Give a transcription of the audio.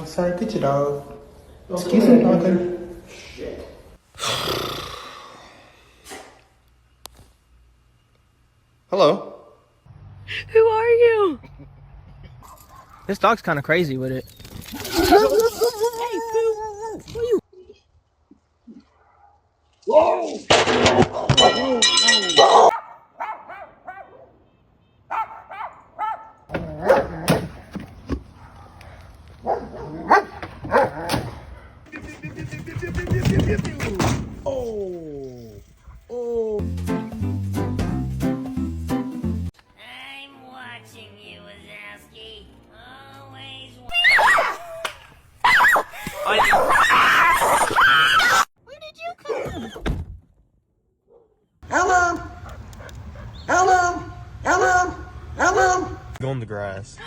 Sorry, get your dog. Excuse me, dog. Hello. Who are you? This dog's kind of crazy with it. Hey, Pooh! Who you? Whoa! I'm watching you, Wazowski. Always. Where did you come from? Hello? Hello? Hello? Hello? Go on the grass.